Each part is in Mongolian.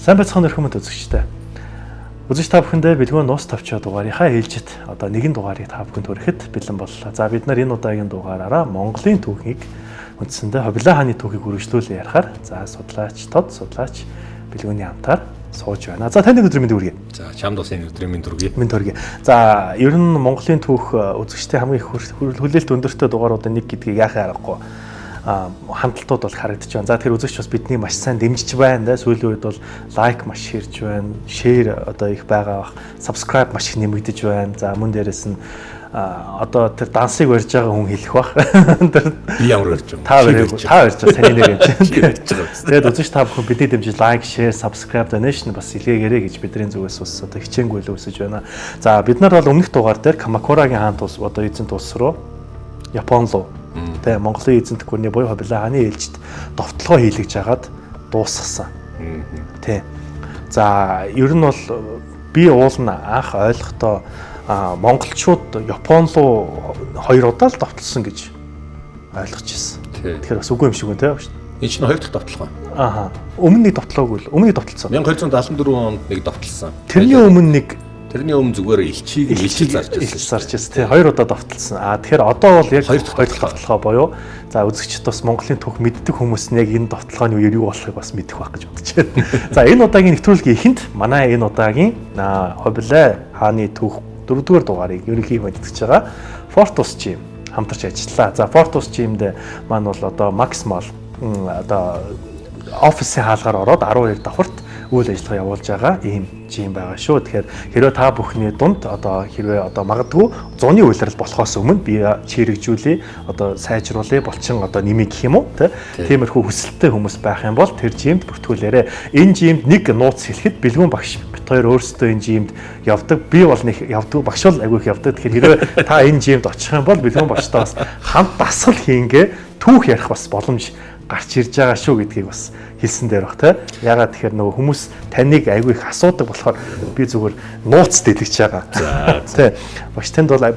Сайн байцгаана өрхөмөд үзэгчтэй. Үзэгч та бүхэндээ бэлгүүн нуус тавчаа дугаарынхаа ээлжид одоо нэгэн дугаарыг та бүхэнд хүрэхэд бэлэн боллоо. За бид нар энэ удаагийн дугаараараа Монголын түүхийг үндсэндээ Хобилаа хааны түүхийг үргэлжлүүлэн ярихаар за судлаач бэлгүүний хамтаар сууж байна. За таны өдрийн мэнд хүргэе. За чамд бас энэ өдрийн мэнд хүргэе. Мэнд хүргэе. За ер нь Монголын түүх үзэгчтэй хамгийн их хүлээлт өндөртэй дугааруудын нэг гэдгийг яахаа аргагүй хамталтууд бол харагдаж байна. За тэр үзэгч бас бидний маш сайн дэмжиж байна. Сүүлийн үед бол лайк маш хэрж байна. Шеэр одоо их байгаа бах. Subscribe маш их нэмэгдэж байна. За мөн дээрээс нь одоо тэр дансыг барьж байгаа хүн хэлэх бах. Би ямар барьж байгаа. Та барьж байгаа. Саний нэр юм чинь. Тэгээд үзэгч та бүхэн бидний дэмжиж лайк, шеэр, subscribe, donation бас илгээгээрэй гэж бидний зүгээс бас одоо хичээнгүй л үсэж байна. За бид нар бол өмнөх дугаар дээр Камакурагийн хаан тус одоо эзэнт улс руу Япон руу тэ Монголын эзэнт гүрний буюу Хобилаа хааны ээлжид довтлогоо хийлгэж хагаад дуусгасан. Тэ. За ер нь бол би уулна анх ойлгохдоо монголчууд Япон руу 2 удаа л довтлсон гэж ойлгож ирсэн. Тэгэхээр бас үгүй юм шиг байна тэ. Энэ чинь 2 дахь довтлого. Ааха. Өмнө нэг довтлоогүй л. Өмнө нэг довтлсон. 1274 онд нэг довтлсон. Тэрний өмнө зүгээр элчийг зарж ирсэн. Тэ 2 удаа довтлсон. Тэгэхээр одоо бол яг 2 дахь довтлогоо буюу за үзэгчд бас Монголын түүх мэддэг хүмүүс нь яг энэ довтлогооны үеэр юу болохыг бас мэдэх байх гэж бодож байна. За энэ удаагийн нэвтрүүлгийн эхэнд манай энэ удаагийн Хобилаа хааны түүх 4-р дугаарыг ерөнхийдөө мэдтгэж байгаа Fortus Gym хамтарч ажиллаа. За Fortus Gym-д маань бол одоо максимал одоо офисын хаалгаар ороод 12 давхарт үйл ажиллагаа явуулж байгаа ийм жим байгаа шүү. Тэгэхээр хэрвээ та бүхний дунд одоо хэрвээ одоо магадгүй зуны үйлрэл болохоос өмнө би чирэгжүүлээ одоо сайжруулъя болчин одоо нэмий гэх юм уу тиймэрхүү хүсэлттэй хүмүүс байх юм бол тэр жимд бүртгүүлээрэ. Энэ жимд нэг нууц хэлэхэд бэлгүүн багш бит хоёр өөрсдөө энэ жимд явдаг. Би бол нэг явдаг багш бол агиух явдаг. Тэгэхээр хэрвээ та энэ жимд очих юм бол бэлгүүн багштай бас хамт дасгал хийнгээ түүх ярих бас боломж гарч ирж байгаа шүү гэдгийг бас хэлсэн дээр баг те. Ягаад тэгэхээр нөгөө хүмүүс таныг айгүй их асуудаг болохоор би зүгээр нууц дэлгэж байгаа. За тий. Багш танд бол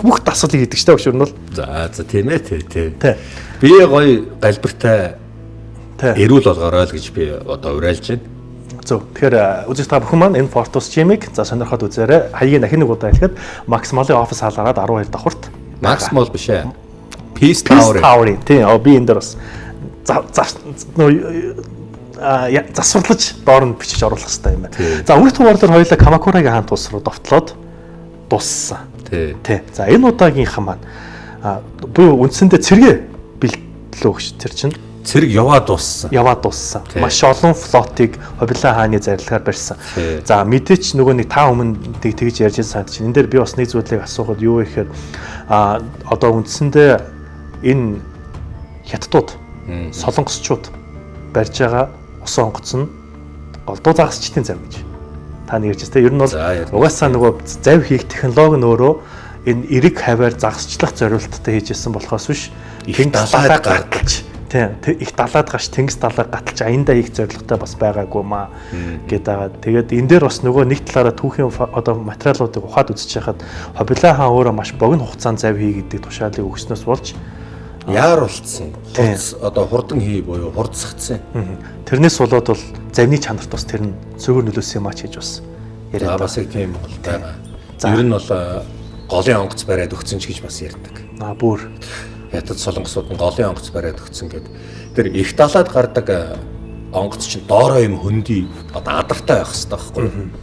бүх дасгалыг хийдэг штэ багш нь бол. За тийм ээ тий. Би гоё галбиртай эрүүл болгоорой л гэж би одоо уриалж байна. Зөв. Тэгэхээр үзэж та бүхэн маань энэ Fortus Gym-ийг за сонирхоод үзээрэй. Хаягийн дахин нэг удаа хэлэхэд максималын офис хаалгараад 12 давхарт. Максимал биш ээ. Peace Tower. Тий. Би энэ дээр бас засварлаж доор нь бичиж оруулах хэрэгтэй юм байна. За өмнөх дугаар дээр хоёулаа Камакурагийн хаан тус руу довтлоод дууссан. Тий. За энэ удаагийнхан маань буюу үндсэндээ цэргээ бэлтлөө гэж тэр чинь цэрэг яваад дууссан. Маш олон флотыг Хобилаа хааны зарилгаар барьсан. За мэдээч нөгөө нэг та өмнө тэгж ярьж байсан чинь энэ дээр би бас нэг зүйлийг асуухад юу вэ гэхээр одоо үндсэндээ энэ хятадууд солонгосчууд барьж байгаа усан онгоц нь голдуу загасчдын зав гэж та нэг ярьж байна. Ер нь бол угаасаа нөгөө зав хийх технологи нь өөрөө энэ эрэг хаваар загасчлах зорилттой хийжсэн болохоос биш их далайд гаталж их далайд гаш тэнгис далайд гаталж аяндаа их зорилготой бас байгаагүй маа гэдэг. Тэгээд энэ дээр бас нөгөө нэг талаараа түүхийн одоо материалуудыг ухаад үзэж байхад Хобилаа хаан өөрөө маш богино хугацаанд зав хий гэдэг тушаалыг өгснөөс болж яар болцсон. Одоо хурдан хий буюу хурдсагдсан. Тэрнээс болоод бол завны чанарт бас тэр нь зөвөр нөлөөсөн юм ач гэж бас яриад. Бас их тийм бол байгаа. Ер нь бол голын онгоц бариад өгсөн ч гэж бас ярьдаг. Бүр хятад солонгосууд нь голын онгоц бариад өгсөн гэдэг. Тэр их далайд гардаг онгоц чинь доороо юм хөндөй одоо адартай байх хэрэгтэй байхгүй юу?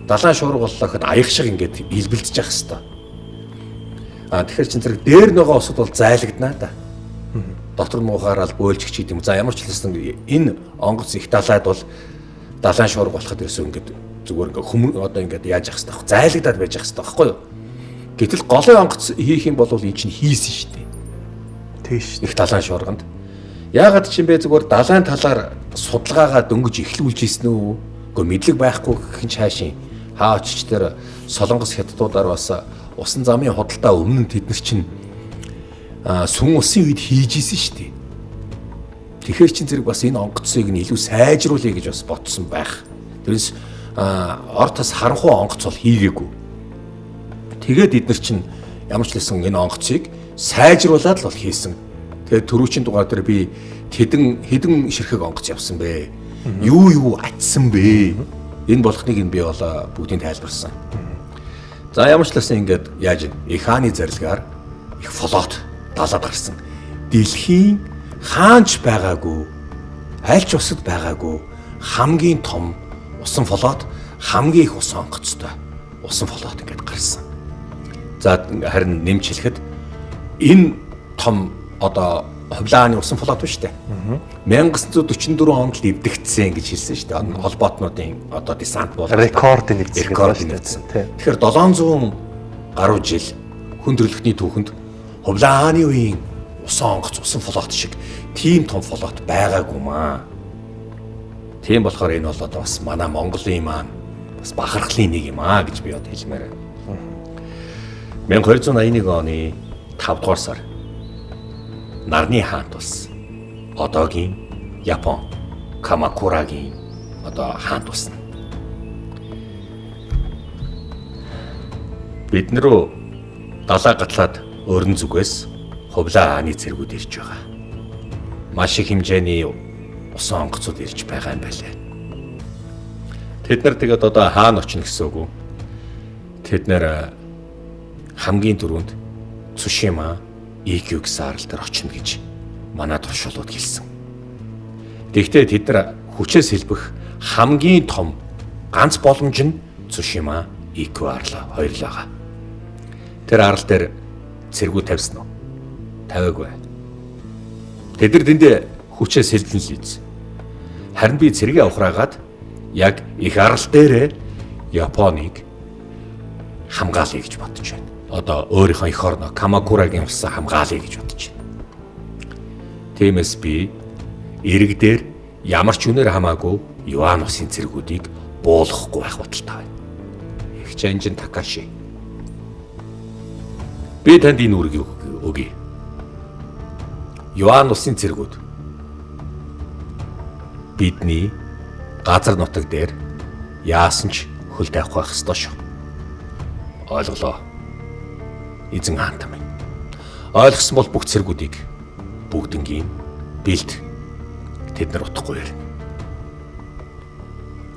Далайн шуурга боллоо гэхэд аяг шиг ингээд илбэлдэж явах хэрэгтэй. Тэгэхээр чин зэрэг дээр нөгөө усуд бол зайлагдана да. Дотор нь муухаараа бөөлж гिच гэдэг юм. За ямар ч хэлсэн энэ онгоц их далайд бол далайн шуурга болоход ерөөсөө ингээд зүгээр ингээд одоо ингээд яаж явах хэрэгтэй. Зайлагдаад байж явах хэрэгтэй байхгүй юу? Гэтэл голын онгоц хийх юм бол эн чинь хийсэн шүү дээ. Тийш. Их далайн шуурганд. Яагаад ч юм бэ зүгээр далайн талаар судалгаагаа дөнгөж эхлүүлж ийсэн үү? Гэхдээ мэдлэг байхгүй гэх нь цаашийн хаа очиж тэр солонгос хятадуудаар бас усан замын худалдаа өмнө тэд нар чинь сүн усын үед хийж исэн шүү дээ. Тэгэхээр чин зэрэг бас энэ онгоцыг нь илүү сайжруулъя гэж бас бодсон байх. Тэрнээс ортос харанхуй онгоц бол хийгээгүй. Тэгээд эдгээр чинь ямар ч лсэн энэ онгоцыг сайжруулад л бол хийсэн. Тэгээд түрүүчийн дугаар дээр би хэдэн ширхэг онгоц явсан бэ. Юу атсан бэ? Энэ болохныг би болоо бүгдийг тайлбарсан. За ямар ч лсэн ингээд яаж их хааны зарилгаар их флот далаад гарсан. Дэлхийн хаанч байгаагүй, аль ч усад байгаагүй хамгийн том усан флот, хамгийн их ус онгоцтой усан флот ингээд гарсан. За харин нэмж хэлэхэд энэ том одоо Хувлааны усан флот биш үү? 1944 онд л эвдэгдсэн гэж хэлсэн шүү дээ. Холбоотнуудын одоо десант бол рекорд нэгдсэн шүү дээ. Тэгэхээр 700 гаруй жил хүндрэлтний түүхэнд Хувлааны үеийн усан онгоц усан флот шиг тийм том флот байгаагүй маа. Тийм болохоор энэ бол одоо бас манай Монголын маань бас бахархлын нэг юм аа гэж би одоо хэлмээр байна. 1281 оны 5 дугаар сар Нарны хаант улс одоогийн Япон Камакурагийн одоо хаант улс. Бид нэрөө далаа гатлаад өрн зүгээс Хувлаа хааны цэргүүд ирж байгаа. Маш их хэмжээний усан онгоцууд ирж байгаа юм байлаа. Тэд нар тэгээд одоо хаана очно гэсэн үг үү? Тэд нар хамгийн түрүүнд Цушима EQ гэсэн арал дээр очно гэж манай туршуулууд хэлсэн. Тэгэхдээ тэд нар хүчээс хэлбэх хамгийн том ганц боломж нь Цушима EQ арал хоёрлаа. Тэр арал дээр цэргүүд тавьсан уу? Тавиагүй. Тэд нар тэндээ хүчээс хэлсэн л ийз. Харин би цэргээ ухраагаад яг их арал дээрээ Японыг хамгаалъя гэж бодож байна. Одоо өөрийнхөө эх орноо Камакурагийн улсаа хамгаалъя гэж бодож байна. Тиймээс би эрэг дээр ямар ч үнээр хамаагүй Юан усын цэргүүдийг буулгахгүй байх бодолтой байна. Их Жанжин Такаши. Би танд энэ үүргийг өгье. Юан усын цэргүүд бидний газар нутаг дээр яасан ч хөл тавих байх ёстой шүү. Ойлголоо. Эзэн хаантай минь. Ойлгосон бол бүх цэргүүдийг бүгднгийн бэлд тэд нар утахгүй ярина.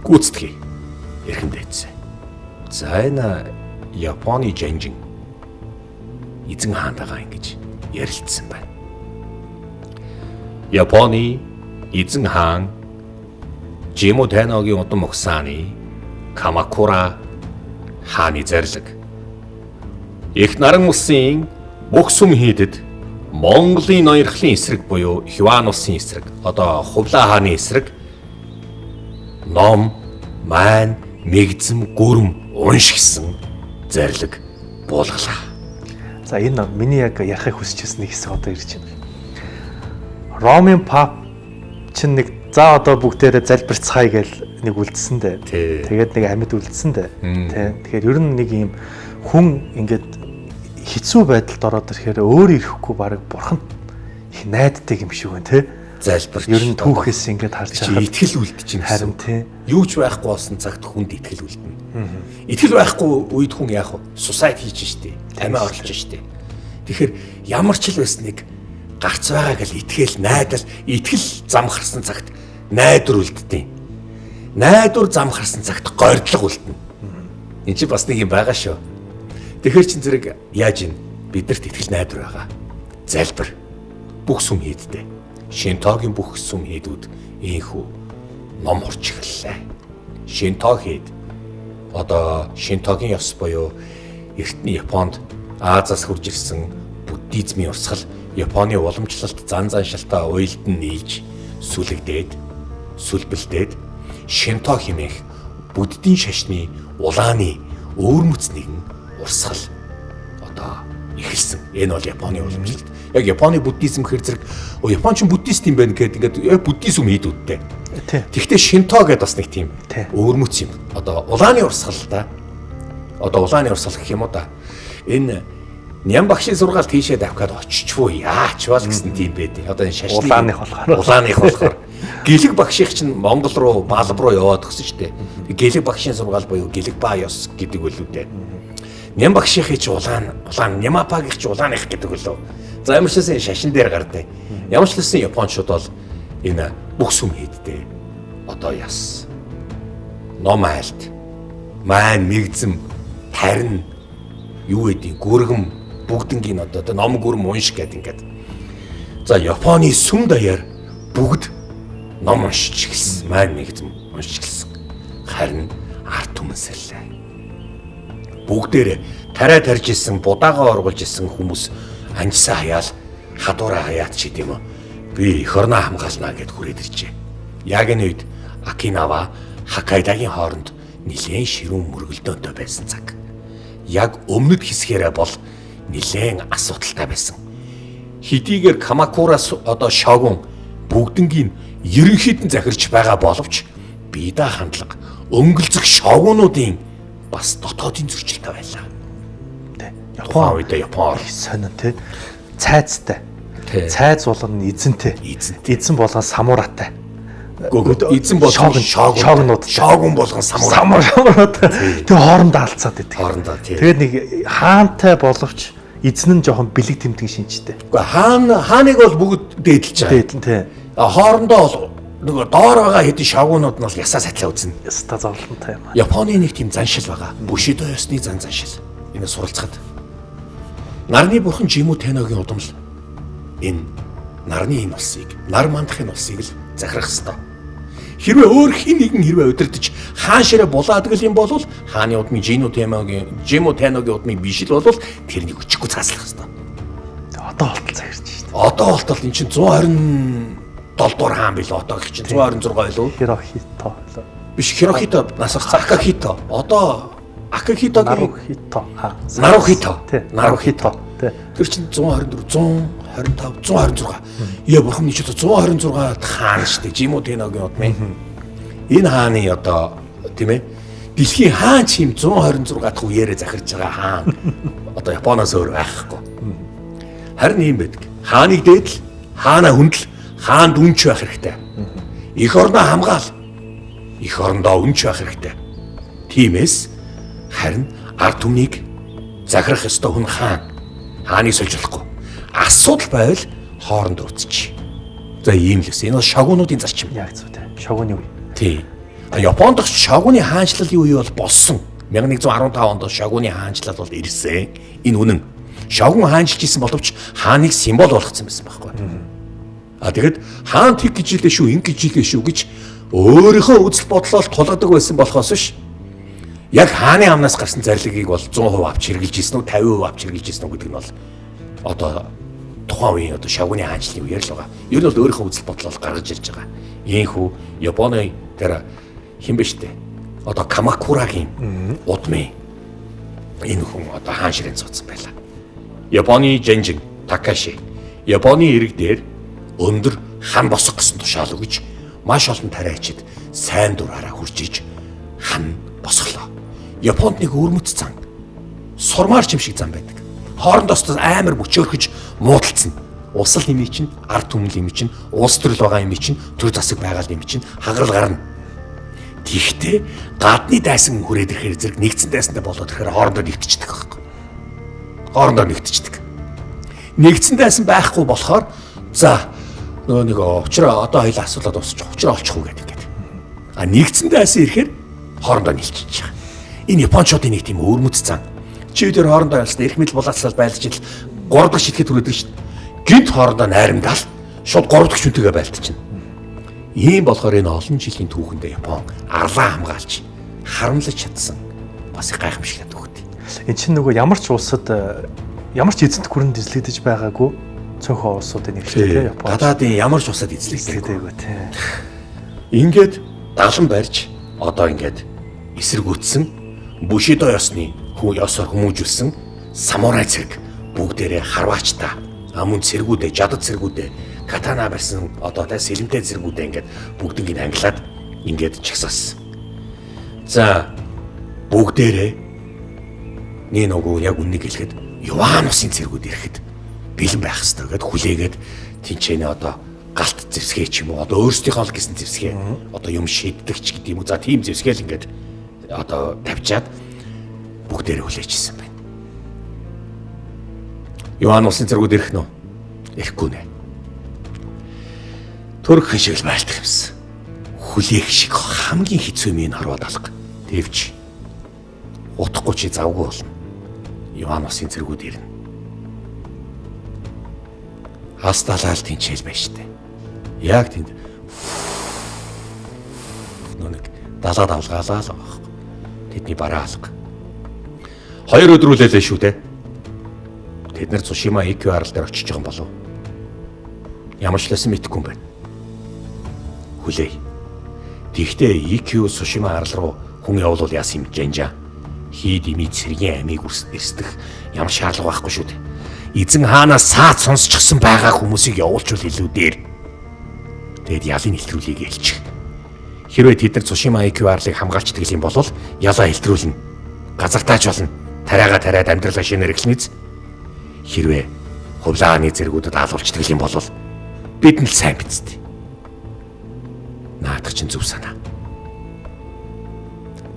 Гүйцэтгэе. Эрхэмдээцээ. За энэ Японы Жанжин эзэн хаантайгаа ингэж ярилцсан байна. Японы эзэн хаан Жимо Тэногийн удам угсааны Камакура хааны зарлиг Их наран улсын бүх сүм хийдэд Монголын ноёрхлын эсрэг буюу Юан улсын эсрэг одоо Хувлаа хааны эсрэг ном, майн, мэгзэм, гүрм уншигсан зарлиг буулгалаа. За энэ миний яг ярихыг хүсэж байсан нэг хэсэг одоо ирж байна. Ромын пап чинь нэг за одоо бүгдээрээ залбирцгаая гэж нэг үлдсэн дээ. Тэгээд нэг амьд үлдсэн дээ. Тэгэхээр ер нь нэг юм хүн ингээд хэцүү байдалд ороод ирэхээр өөр ирэхгүй баг бурханд их найддаг юм шиг байна те. Залбирч ер нь түүхээс ингээд харж байгаа. Итгэл үлдэж юм. Харин тий. Юу ч байхгүй болсон цагт хүнд итгэл үлдэнэ. Итгэл байхгүй үед хүн яах вэ? Сусайд хийж штэ. Тамиа орлож штэ. Тэгэхээр ямар ч л байсныг гарц байгаа гэж итгэл найдал итгэл зам харсан цагт найдвар үлддэг. Найдвар зам харсан цагт горьдлого үлдэнэ. Энд чи бас нэг юм байгаа шүү. Тэгэхээр чин зэрэг яаж ийн бидэрт итгэл найдвар байгаа. Залбир. Бүх сүм хийдтэй. Шинтогийн бүх сүм хийдүүд ийхүү ном орч эхэллээ. Шинто хэд одоо Шинтогийн ёс буюу эртний Японд Азаас хурж ирсэн буддизмын урсгал Японы уламжлалт зан заншилтаа уйлд нь нийлж сүлэгдээд сүлбэлдээд Шинто хэмээх буддийн шашны улааны өвөрмөц нэгэн урсгал одоо эхэлсэн. Энэ бол Японы уламжлалт. Яг Японы буддизм хэр зэрэг Японч буддист юм байна гэдэг ингээд яг буддизм хийдүүдтэй. Тэгвэл Шинто гэдэг бас нэг тийм өвөрмөц юм. Одоо улааны урсгал да. Одоо улааны урсгал гэх юм уу да. Энэ Ням багшийн сургаалт хийшээ давхад очичвуу яач бол гэсэн тийм байдیں۔ Одоо энэ шашны улааных болохоор гэлэг багшийн чинь Монгол руу Балб руу яваад өгсөн шүү дээ. Гэлэг багшийн сургаал буюу гэлэг ба ёс гэдэг үлээ дээ. Ням багшийн чи улаан Нямапагийн чи улааных гэдэг үлээ. За ямар ч шашин дээр гардаа. Ямар ч лсэн Япончууд бол энэ бүх сүм хийдтэй. одоо яс. Ном айлт. Маань мэгзэм тарин юу гэдэг гүргэн бүгднгийн одоо ном гүрм унш гэдэг ингээд. За Японы сүм даяар бүгд ном уншиж эхэлсэн. Маань мэгзэм уншиж эхэлсэн. Харин арт түмэнсэлээ. Бүгдээр тарай тарж исэн, будаага оргуулж исэн хүмүүс анжсаа хаяал хадуураа хаяат ч гэдэм үү. Би эх орноо хамгаалнаа гэд хүрээд иржээ. Яг энэ үед Окинава, Хоккайдогийн хооронд нэлээд ширүүн мөргөлдөөнтэй байсан цаг. Яг өмнөд хэсгээрээ бол нэлээд асуудалтай байсан. Хэдийгээр Камакураас одоо шогун бүгднгийн ерөнхийдэн захирч байгаа боловч биедээ хандлага өнгөлцөх шогунуудын бас дотоодын зөрчилтэй байлаа. Япон үед Япон сонин тий цайцтай. Цайз болгоно эзэнтэй. Эзэн болгоно самураатай. Эзэн болгоно шогнууд. Шогун болгоно самураа. Самураатай. Тэг хоорондоо алцаад идэг. Хоорондоо тий. Тэгээд нэг хаантай боловч эзэн нь жоохон бэлэг тэмдэг шинжтэй. Гэхдээ хааныг бол бүгд дээдлж байгаа. Дээдлэн тий. Хоорондоо бол нөгөө доор байгаа хэдийн шогунууд нь бол ясаа сатлаа үзнэ. Яста зовлонтой юм аа. Японы нэг тийм заншил байгаа. Бушидо ёсны заншил. Энэ суралцахад. Нарны бурхан Жиму Тэногийн удамл энэ нарны энэ улсыг, нар мандахын улсыг л захирах ёстой. Хэрвээ өөр хин нэгэн хэрвээ удирдах хаан ширээ булаадаг юм бол хааны удмын Жиму Тэногийн удмыг биш л бол тэрнийг өчгөө цааслах ёстой. Одоо болтол цагирч шүү дээ. Одоо болтол эн чинь 127 дугаар хаан билээ одоо гэх чинь 126 илүү. Хирохито. Биш Хирохито насах Акахито. Одоо Акахитогийн Нарухито. Тэр чинь 124, 125, 126. Яа бурхан ч 126 хаан шүү дээ. Жиму Тэногийн удмын. Энэ хааны одоо тийм ээ дэлхийн хаан чим 126 дахь үеэрээ захирж байгаа хаан. Одоо Японоос өөр байхгүй. Харин юм байдаг. Хааныг дээдл, хаанаа хүндэл, хаанд үнч байх хэрэгтэй. Эх орноо хамгаал. Эх орондоо үнч байх хэрэгтэй. Тиймээс харин ард түмнийг захирах ёстой хүн хаан. Хааныг сольжуулахгүй. Асуудал байвал хооронд ууцчих. За ийм л өс. Энэ бол шогунуудын зарчим. Яг зөв тий. Шогуны үе. Тий. Японд шогуны хаанчлалын үе бол болсон. 1115 онд шогуны хаанчлал бол ирсэн. Энэ үнэн. Шогун хаанчилж исэн боловч хааныг символ болгоцсон байсан байхгүй. Тэгэд хаан тэг гэж илээ шүү, ингэ гэж илээ шүү гэж өөрийнхөө үзэл бодлоор тулгадаг байсан болохоос биш. Яг хааны амнаас гарсан зарлагийг бол 100% авч хэрэгжилж исэн үү, 50% авч хэрэгжилж исэн үү гэдэг нь бол одоо тухайн үеийн одоо шогуны хаанчлалын үеэр л байгаа. Ер нь бол өөрийнхөө үзэл бодлоор гаргаж ирж байгаа. Ийхүү Японы тэр хин биш үү? Одоо Камакурагийн удмын энэ хүн одоо хаан ширээн цуцсан байлаа. Японы Женжин Такаши Японы ирэг дээр өндөр хан босох гэсэн тушаал өгж маш олон тариачид сайн дураараа хурж иж хан босглоо. Японд нэг өрмөц зан сурмаар чим шиг зан байдаг. Хоорондоос амар мөчөөрхөж муудалцсан. Усал хэмээ чинь, ард түмэл хэмээ чинь, уус төрөл байгаа хэмээ чинь, төр засаг байгаал хэмээ чинь хагарал гарна. Тэгвэл гадны дайсан хүрээд ирэхээр зэрэг нэгдсэн дайсантай болоод ирэхээр хоорондоо нэгтчихдэг байхгүй. Хоорондоо нэгтчихдэг. Нэгдсэн дайсан байхгүй болохоор за нөгөө нэг учраа одоо хоёлаа асуулаад дуусчих. Учраа олчих уу гэдэг. Нэгдсэн дайсан ирэхээр хоорондоо нийлчихэж байгаа. Энэ Япончуудын нэг тийм өрмөц зан. Чи өдөр хоорондоо ялсан эрх мэдэл булаацлал байлж ил 3 дахь шитгэд түрээд ирж шин. Гинт хоорондоо найрамдаал шууд 3 дахь шүнтэйгээ байлтчихна. Ийм болохоор энэ олон жилийн түүхэндээ Япон арлаа хамгаалж харамлаж чадсан бас их гайхамшигтай түүхтэй. Эн чинь нөгөө ямар ч улсад ямар ч эзэнт гүрэнд эзлэгдэж байгаагүй цөөхөн улсуудын нэг шүү дээ Япон. Гадаадын ямар ч улсад эзлэгдээгүй тий. Ингээд далан барьж одоо ингээд эсэргүүцсэн Бушидо ёсны ёсоор хүмүүжүүлсэн самурай цэрэг бүгдээрээ харваачтай мөн цэргүүдээ, жадад цэргүүдээ, катана барьсан одоо тэ сэлэмтэй цэргүүдээ ингээд бүгднийг англаад ингээд чагсаасан. За бүгдээрээ нэг нөгөө яг үннийг хэлэхэд Юаносын цэргүүд ирэхэд бэлэн байх хэрэгтэй гэдээ хүлээгээд тэнцэнэ одоо галт зэвсгээ ч юм уу одоо өөрсдийнхөө л гэсэн зэвсгээ одоо юм шийддэг ч гэдэг юм уу. За тийм зэвсгээл ингээд одоо тавьчаад бүгдээрээ хүлээчихсэн байна. Юан улсын цэргүүд ирэх нь үү? Ирэхгүй нэ. Турк шиг л байлдах юмсан. хүлээх шиг хамгийн хэцүү минь хараад алга. Тэвч утахгүй чи завгүй болно. Иоанносын зэргүүд ирнэ. Хасталал тэнцэл байж штэ. Яг тэнд нэг далаад авалгаалаа л байгаа. Тэдний бараа алга. 2 өдрүүлээлээ шүү дээ. Тэд нар Цушима IQ арал дээр очиж байгаа юм болов. Ямар ч лсэн мэдэхгүй юм байна. Хүлээ. Тэгтээ IQ Цушима арал руу хүн явуул яасан юм Жанжа. Хийд имид сэргийн амийг өрсдөх ямар шаардлага байхгүй шүү дээ. Эзэн хаанаас саад сонсчихсан байгаа хүмүүсийг явуулчвал илүү дээр. Тэгэд ялын илтрүүлгийг хэлчих. Хэрвээ тэд нар Цушима IQ арлыг хамгаалж тэгэл юм бол ялаа илтрүүлнэ. Газартаач болно. Тариагаа тариад амьдралаа шинээр эхлэнэз. Хэрвээ хувлааны зэргүүдэд алуулж тэгэл юм бол бид нь л сайн биз дээ. Наадах чинь зөв санаа.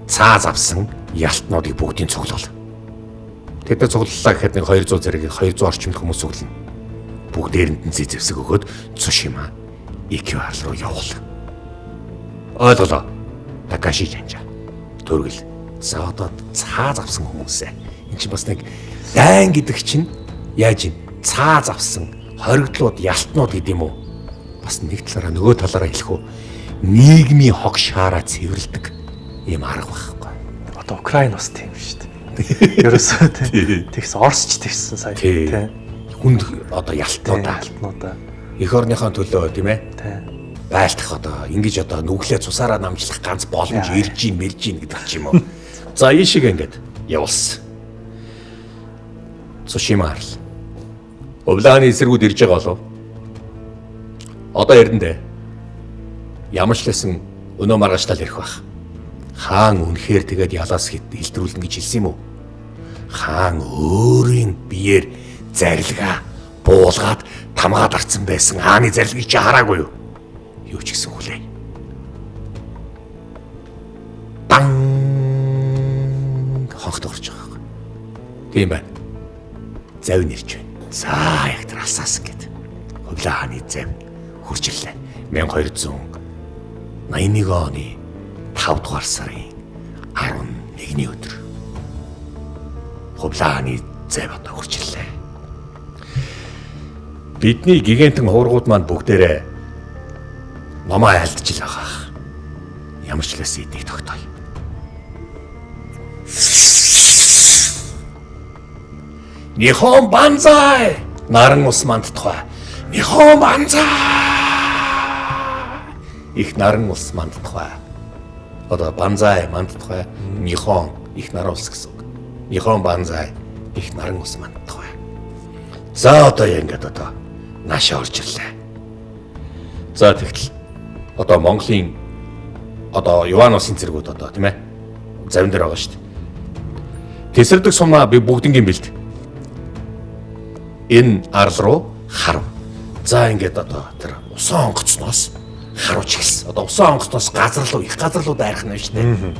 Цааз авсан ялтнуудыг бүгдийг цуглуул. Тэд цуглалаа гэхэд нэг 200 зэрэг 200 орчимд хүмүүс цуглана. Бүгдээрэнд нь зэвсэг өгөөд Цушима IQ арал руу явуул. Ойлголоо. Такаши Жанжа. Төргөл. За одоо цааз авсан хүмүүсээ. Энд чинь бас нэг дайн гэдэг чинь яаж юм? Цааз авсан хоригдлууд, ялтнууд гэдэг юм уу? Бас нэг талаараа нөгөө талаараа хэлэх үү? Нийгмийн хог шаараа цэвэрлдэг юм арга байхгүй. Одоо Украин бас тийм шүү дээ. Ерөөсөө тэгс Оросч тэгсэн сая тий. Хүнд одоо ялтнуудаа. Эх орныхон төлөө тийм ээ. Тий. Байлтах одоо ингэж одоо нүглээ цусаараа намжлах ганц боломж ирж ийн гэдэг ч юм уу. За ийшиг ингээд явуулсан. Цушима арал. Хувлааны эсэргүүд ирж байгаа болов. Одоо ирдэн дээ. Ямар ч лсэн өнөө маргачлал ирэх байх. Хаан үнэхээр тэгээд ялаас хилдрүүлнэ гэж хэлсэн юм уу? Хаан өөрийн биеэр зарилгаа буулгаад тамгаад арцсан байсан хааны зарилгыг чи хараагүй юу? Юу ч гэсэн хүлээ. Дан хогт орж байгаа. Тийм байна. Зав нэрч байна. За яг тэр алсаасан гэд. Хувлаа хааны зав хурж ирлээ. 1281 оны 5 дугаар сарын 11-ний өдөр. Хувлаа хааны зав одоо хурж ирлээ. Бидний гигантын хуургууд маань бүгдээрээ намаа айлдж л байгаа. Ямар ч лээс эдийг тогтооё. Нихон банзай! Наран ус мандтугай. Нихон банзай! Их наран ус мандтугай. Одоо банзай мандтугай. Нихон их наран ус гэсэн үг. Нихон банзай их наран ус мандтугай. За одоо ингэж одоо наашаа орж ирлээ. За тэгтэл одоо Монголын одоо Иоанносын зэргүүд одоо тийм ээ завин дээр байгаа шүү дээ. Тэсэрдэг сумаа би бүгднгийн бэлд. Энэ арал руу харав. За ингээд одоо тэр усан онгоцноос харуулж эхэлсэн. Одоо усан онгоцноос газар руу их газар руу дайрах нь шүү дээ.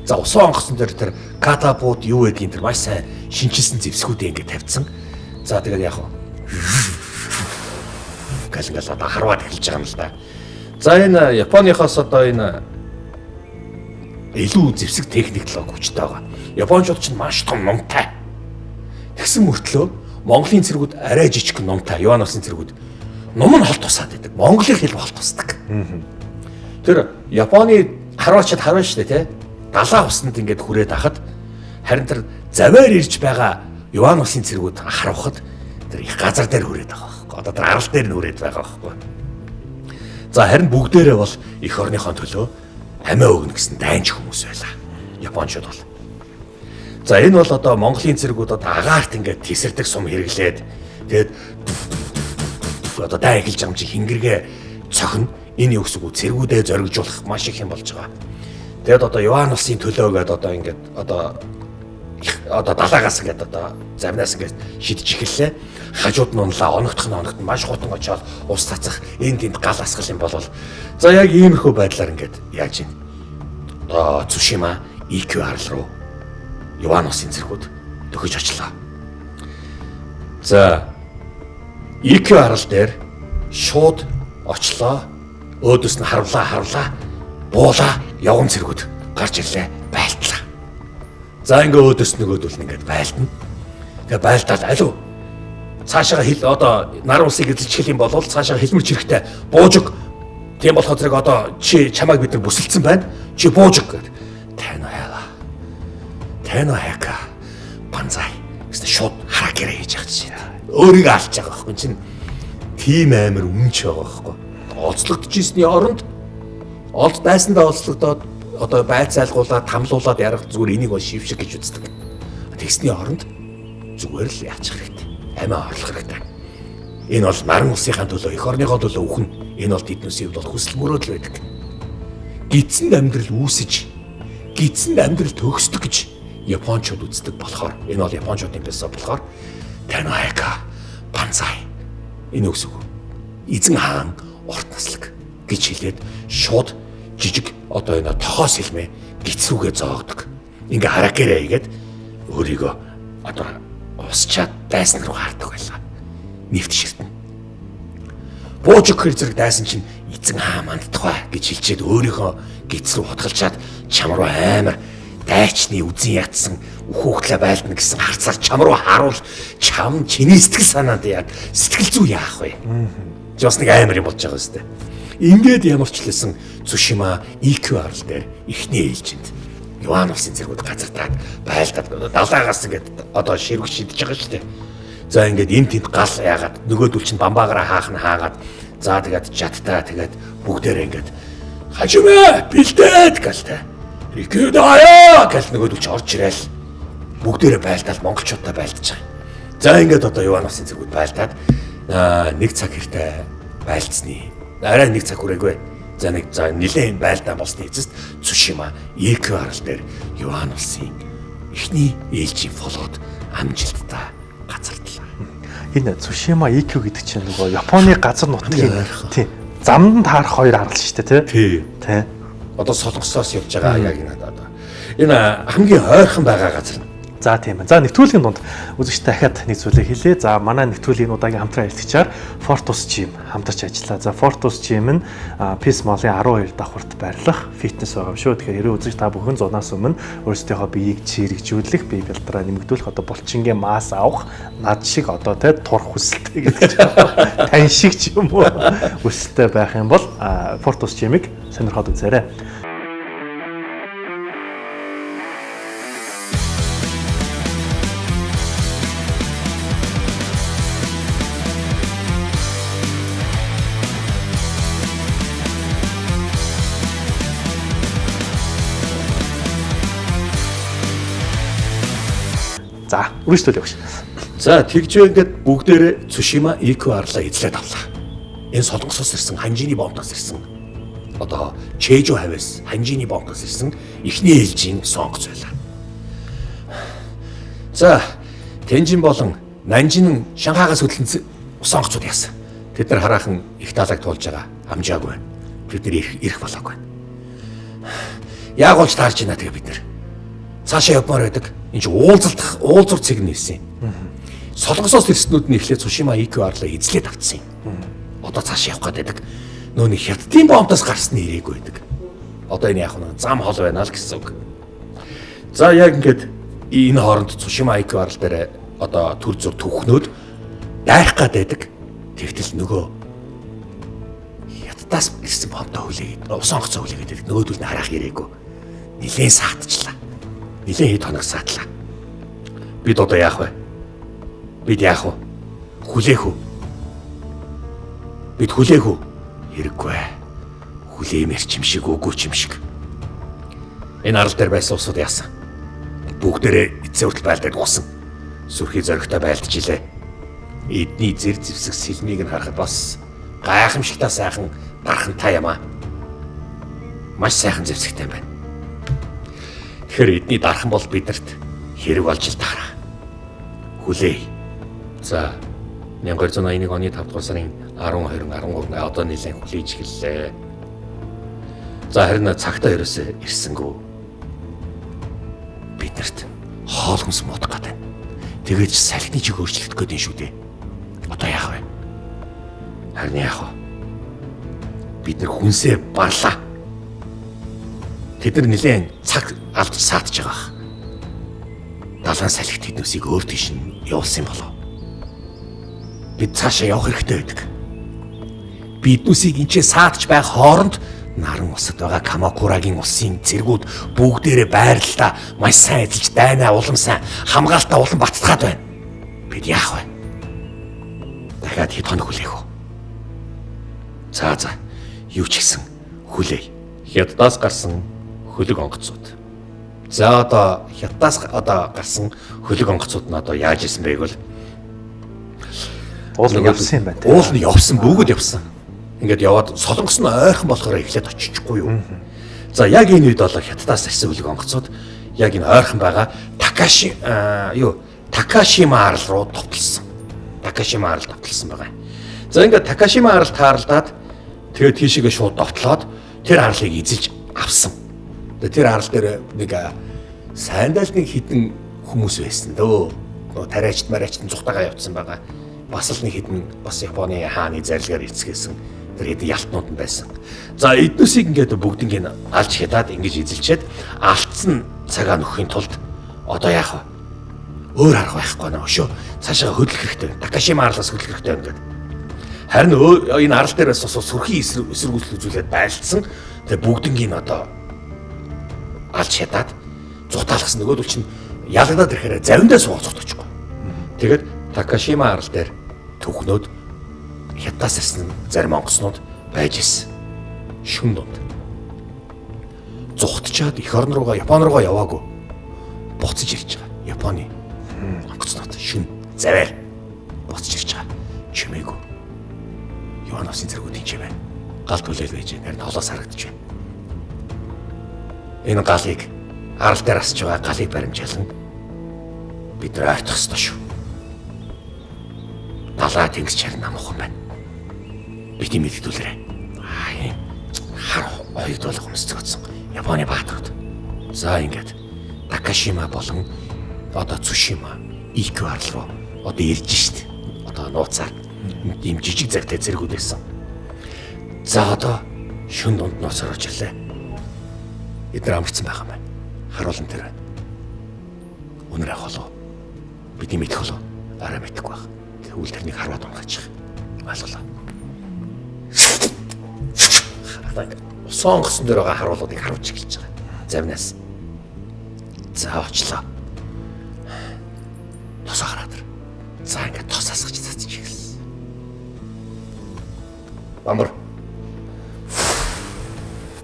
За усан онгоцон дээр тэр катапут юу гэдгийг тэр маш сайн шинчилсэн зэвсгүүдээ ингээд тавьсан. За тэгээд яг гал одоо харваад эхэлж байгаа юм л да. За энэ Японыхоос одоо энэ илүү зэвсэг техник л хүчтэй байгаа. Японочууд ч маш том номтой. Тэгсэн мөртлөө Монголын цэргүүд арай жижиг номтой. Иоанносын цэргүүд ном нь холт тусаад байдаг. Монголын хэл холт тусдаг. Тэр Японы харваачд харваа штэ тий. Далаа усанд ингээд хүрээд ахад харин тэр заваар ирж байгаа Иоанносын цэргүүд харавхад тэр их газар дээр хүрээд байгаа байхгүй. Одоо тэр арал дээр нь хүрээд байгаа байхгүй. За харин бүгдээрээ бол эх орныхон төлөө амиа өгнө гэсэн дайнч хүмүүс байлаа. Японочууд бол. За энэ бол одоо Монголын цэргүүд одоо агаарт ингээд тесэрдэг сум хэрэглээд тэгээд одоо дай эхэлж байгаа юм чи хингэргээ цохино. Энэ юу гэсэн үг цэргүүдээ зоригжуулах маш их юм болж байгаа. Тэгээд одоо Иоанносын төлөө гэдэг одоо ингээд одоо далаагаас ингээд одоо завнаас ингээд шидэж эхэллээ. Хажууд нь унлаа оногдох маш хутан очоод ус цацах энд гал асгал юм болвол за яг иймэрхүү байдлаар ингээд яаж юм. Одоо Цушима IQ арал руу Иоанносын цэргүүд төхөж очлоо. За IQ арал дээр шууд очлоо. Өөдөөс нь харуулаа. буула явган цэргүүд гарч ирлээ, байлтлаа. За ингээ өөдөөс нөгөөдөл ингээд байлтна. Тэгээ байлтаад алуу цаашаа хил одоо нар усыг эзэлж хэл юм бол цаашаа хэлмэрч хэрэгтэй буужиг. Тийм болохоор зэрэг одоо чи чамайг бид нар бүсэлцсэн байна. Чи буужиг гэдэг. Тано хайка банзай. Гэвч шууд харакерэ хийж байгаа чинь. Өөрийгөө алж байгаа байхгүй чинь тийм амар өмнөч байгаа байхгүй. Олзлогдчихсны оронд олж байсандаа олзлогдоод одоо байцаалгуулаад тамлуулаад ярах зүгээр энийг бол шившиг гэж үздэг. Тэгсний оронд зүгээр л яачих хэрэгтэй. Амиа орлох хэрэгтэй. Энэ бол наран улсынхаа төлөө, эх орныхоо төлөө үхэн. Энэ бол тэднээс бол хүсэл мөрөөдөл байдаг. Гидсэнд амьдрал үүсэж, гидсэнд амьдрал төгсдөг гэж Япончууд үздэг болохоор энэ бол Япончуудын философи болохоор Тано хайка банзай энэ үгс үг. Эзэн хаан урт наслаг гэж хэлээд шууд жижиг одоо энэ тохоос хэлмээ гидсрүүгээ зоогдөг. Ингээ харакерэ хийгээд өөрийгөө одоо усчаад дайсан руу хардаг байлаа. Нэвт ширтэн. Буужиг хэр зэрэг дайсан чинь эзэн хаа мандтахай гэж хэлчихэд өөрийнхөө гидс рүү хутгалчаад чам руу амар дайчны үзэн ятсан үхүүхлээ байлдна гэсэн харцаар чам руу харуул чам чиний сэтгэл санаанд яг сэтгэл зүй яах вэ? Жос нэг амар юм болж байгаа юм шүү дээ. Ингээд ямар ч лсэн Цушима IQ арал дээр ихний ээлжинд Юан улсын зэргүүд газартаад байлдаад далаагаас ингээд одоо ширвэг шидэж байгаа шүү дээ. За ингээд энэ тэнд гал яагаад нөгөөдөл чинь бамбаагаараа хаах нь хаагаад за тэгээд жадтаа тэгээд бүгдээрээ ингээд хажимаа бэлдээд галтай. Икэдаяа гэл нөгөөдөл чинь орж ирээл бүгдээрээ байлдаал монголчуудаа байлдаж байгаа. За ингээд одоо Юан улсын зэргүүд байлдаад нэг цаг хэртэ байлдсны. Арай нэг цаг хүрээгүй. За нэлээд байлдаа болсны эцэст Цушима IQ арал дээр Юан улсын эхний ээлжийн фолоод амжилттай газардлаа. Энэ Цушима IQ гэдэг чинь нөгөө Японы газар нутгийн тийм замд таарах хоёр арал шүү дээ тий. Тий. Одоо Солонгосоос явж байгаа яг энэ хамгийн ойрхон байгаа газар. За тийм ээ. За нэвтрүүлгийн дунд үзэгч дахиад нэг зүйлийг хэлье. За манай нэвтрүүлгийн удаагийн хамтран аялтгчаар Fortus Gym хамтарч ажиллаа. За Fortus Gym нь Peace Mall-ын 12 давхурт байрлах фитнес байгаа юм шүү. Тэгэхээр хэрэг үзэгч та бүхэн зунаас өмнө өөрсдийнхөө биеийг чирэгжүүлэх, бие бэлтраа нэмэгдүүлэх, одоо булчингийн масс авах, над шиг одоо тэ турах хүсэлтэй гэдэг чинь тань шиг ч юм уу хүсэлтэй байх юм бол Fortus Gym-ийг сонирхоод үзээрэй. За, үргэлжлүүлээ багш. За, тэгж ингээд бүгдээрээ Цушима IQ арлаа эзлээд авлаа. Энэ Солонгосоос ирсэн, Ханжины бомбоос ирсэн. Одоо Чэжу хавьяас Ханжины бомбоос ирсэн эхний ээлжийн сонгоц байлаа. За, Тэнжин болон Нанжин Шанхайгаас хөдөлгөн сонгоцууд яасан. Тэд нар хараахан их талаг туулж байгаа амжаагүй байна. Бид нар ирэх болоогүй байна. Яг болж таарч байна тэгээ бид нар. Цаашаа явмаар байдаг. Энд чинь уулзур цэг нээсэн. Солонгосоос ирснүүд нь эхлээд Цушима IQ арлаа эзлээд авцсан юм. Одоо цаашаа явах гэдэг. Нөөний хятадын бомбоос гарсны ирээгүй байдаг. Одоо энэ яг нэг зам хол байна л гэсэн үг. За яг ингээд энэ хооронд Цушима IQ арал дээр одоо төр зүр төвхнөөд дайрах гад байдаг. Тэгтэл нөгөө хятадаас ирсэн бомбоо хүлээгээд усан гоцоо хүлээгээд нөгөөдөл нь харах ирээгүй. Нилээн саатчлаа. Нилээн хэд хоног саатлаа. Бид одоо яах вэ? Бид яах вэ? Хүлээх үү? Бид хүлээх үү? Хэрэггүй. Хүлээмэр ч юм шиг үгүй ч юм шиг. Энэ арал дээр байсан усууд яасан? Бүгдээрээ эцсийн хүртэл байлдаад угсан. Сүрхий зоригтой байлдаж илээ. Эдний зэр зэвсэг сэлмийг нь харахад бас гайхамшигтай сайхан дархантай юм аа. Маш сайхан зэвсэгтэй байна. Тэгэхээр эдний дархан бол бидэрт хэрэг болж л таараа. Хүлээ. За 1981 оны 5 дугаар сарын 12, 13 одоо нэлээд хүлээж эхэллээ. За харин цагтаа ерөөсөө ирсэнгүү. Бидэрт хоол хүнс муудах гэдэг. Тэгээд салхины чиг өөрчлөлт гээд шүү дээ. Одоо яах вэ? Харин яах вэ? Бид нар хүнсээ барлаа. Тэд нар нэлээд цаг алдаж саадж байгаа. Далайн салхит тэднүүсийг өөр тийш нь явуулсан болов. Бид цаашаа явах хэрэгтэй байдаг. Биднүүсийг энчээ саадж байх хооронд наран усад байгаа Камакурагийн улсын цэргүүд бүгдээрээ байрлалаа маш сайн эзэлж дайнаа улам сайн хамгаалтаа улам баттгаад байна. Бид яах вэ? Дахиад хэд хоног хүлээх вэ? За юу ч гэсэн хүлээе. Хятадаас гарсан хөлөг онгоцууд. За одоо хятадаас гарсан хөлөг онгоцууд нь одоо яаж исэн бэ гэвэл уул нь явсан юм байна тийм. Уул нь явсан, бүгд явсан. Ингээд яваад солонгос нь ойрхон болохоор эхлээд очичихгүй юу. За яг энэ үед бол хятадаас ирсэн хөлөг онгоцууд яг энэ ойрхон байгаа Такашима арал руу товтлсон. Такашима арал товтлсон байгаа. За ингээд Такашима арал тааралдаад тэгээд тийшээгээ шууд довтлоод тэр арлыг эзэлж авсан. Тэр арал дээр нэг сайндал нэг хідэн хүмүүс байсан дөө. Нөгөө тариачт мариачт зүхтагаа явцсан байгаа. Бас л нэг хідэн бас Японы хааны зарилгаар эцгээсэн тэр хэдэн ялтнууд нь байсан. За эднүсийг ингээд бүгднийг нь алж хядаад ингэж эзэлчихэд алдсан цагаа нөхөхийн тулд одоо яах вэ? Өөр арга байхгүй наа өшөө. Цаашаа хөдлөх хэрэгтэй. Такашима арлаас хөдлөх хэрэгтэй юм гэдэг. Харин энэ арал дээрээс сүрхийн эсэргүүцэл үзүүлээд байлцсан. Тэгээ бүгднийг нь одоо алж хядаад зутаалгасан нөгөөдөл чинь ялгадаад ирэхээр завиндаа суугаад зутчихгүй. Тэгээд Такашима арал дээр төвхнөөд хятадаас ирсэн зарим онгоцнууд байж ирсэн. Шүн дунд. Зүхтчаад эх орн руугаа Япон руугаа яваагүй. Буцаж ирж байгаа. Японы онгоцнууд шүн заваар буцаж ирж байгаа. Чимээгүй. Юаносын зэргүүдийн чимээ. Гал түлээл байж нэр нь холоос харагдаж байна. Энэ галыг арал дээр асч байгаа галыг баримжаалан бид нар ойртох ёстой шүү. Далаа тэнгис чарна амуухан байна. Бидний мэддүүлээрэй. Хар хоёрд болох өмсцөгдсөн Японы баатрууд. За ингээд Такашима болон одоо Цушима Ику арал руу одоо ирж штт. Одоо нууцаар ийм жижиг завтай зэргүүд байсан. За одоо шүн дунд нууцаар орж ирлээ. Эдгээр амарцсан байгаа юм байна. Харуулан тэр байна. Үнэр ах болов. Бидний мэдэх болов. Арай мэдэхгүй байх. Тэгвэл тэрнийг хараад унгаачих. Ойлголоо. Усан онгоцон дээр байгаа харуулуудыг харуулж эхэлж байгаа. Завнаас. За очлоо. Тосоо хараад. За ингээд тос асгаж цацж эхэлсэн. Бамбар.